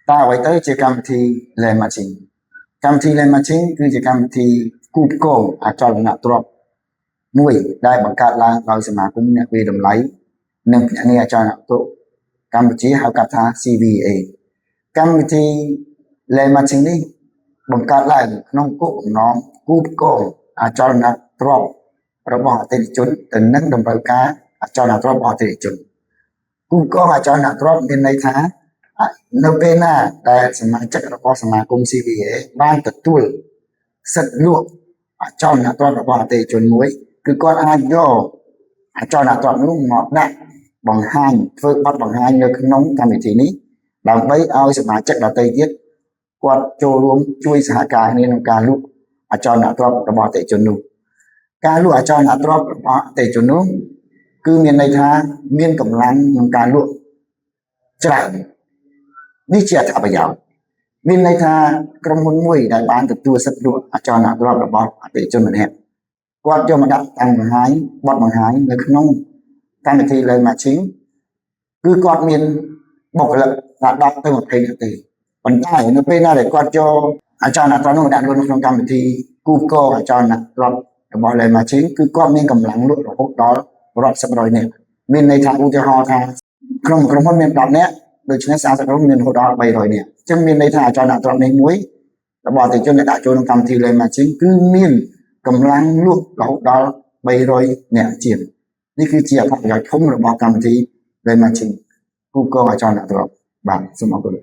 ta vậy tới chơi cam thì lên mà chính cam thì lên mà chính cứ chơi cam thì cúp cô cho là nạp trộm mùi đại bằng cát là vào sự mà cũng nhận về đồng lấy nâng nghe cho nạp trộm Campuchia học cả tha CVA Campuchia lên mà chính đi bằng cát lại nông cụ nó cúp cô cho là nạp trộm rồi bỏ tiền chốn tình nâng đồng bào cá cho nạp trộm bỏ tiền chốn cúp cô cho nạp trộm bên đây tháនៅពេលណាដែលសមាជិករបស់សមាគម CVA បានទទួលសិទ្ធិលក់អចលនទ្រព្យរបស់អតិថិជនមួយគឺគាត់អាចយកអចលនទ្រព្យនោះមកដាក់បង្ហាញធ្វើបទបង្ហាញនៅក្នុងកម្មវិធីនេះដើម្បីឲ្យសមាជិកដទៃទៀតគាត់ចូលរួមជួយសហការគ្នាក្នុងការលក់អចលនទ្រព្យរបស់អតិថិជននោះការលក់អចលនទ្រព្យរបស់អតិថិជននោះគឺមានន័យថាមានកម្លាំងក្នុងការលក់ច្រើននេះជាអត្ថប្រយោជន៍មានន័យថាក្រុមហ៊ុនមួយដែលបានទទួលសិទ្ធិលក់អចលនទ្រព្យរបស់អតិថិជនម្នាក់គាត់យកមកដាក់តាំងបង្ហាញបទបង្ហាញនៅក្នុងកម្មវិធី Learn Matching គឺគាត់មានបុគ្គលិកដល់10ទៅ20នាទីប៉ុន្តែនៅពេលណាដែលគាត់យកអចលនទ្រព្យនោះដាក់លក់នៅក្នុងកម្មវិធីគូកអចលនទ្រព្យរបស់ Learn Matching គឺគាត់មានកម្លាំងលក់រហូតដល់រាប់សិបរយនាក់មានន័យថាឧទាហរណ៍ថាក្រុមហ៊ុនមាន10នាក់ដូច្នេះ40ក្រុមមានរហូតដល់300នាក់អញ្ចឹងមានន័យថាអចលនទ្រព្យនេះមួយរបស់អតិថិជនដែលដាក់ចូលក្នុងកម្មវិធី Learn Matching គឺមានកម្លាំងលក់រហូតដល់300នាក់ជាងនេះគឺជាអត្ថប្រយោជន៍ធំរបស់កម្មវិធី Learn Matching គូកអចលនទ្រព្យបាទសូមអរគុណ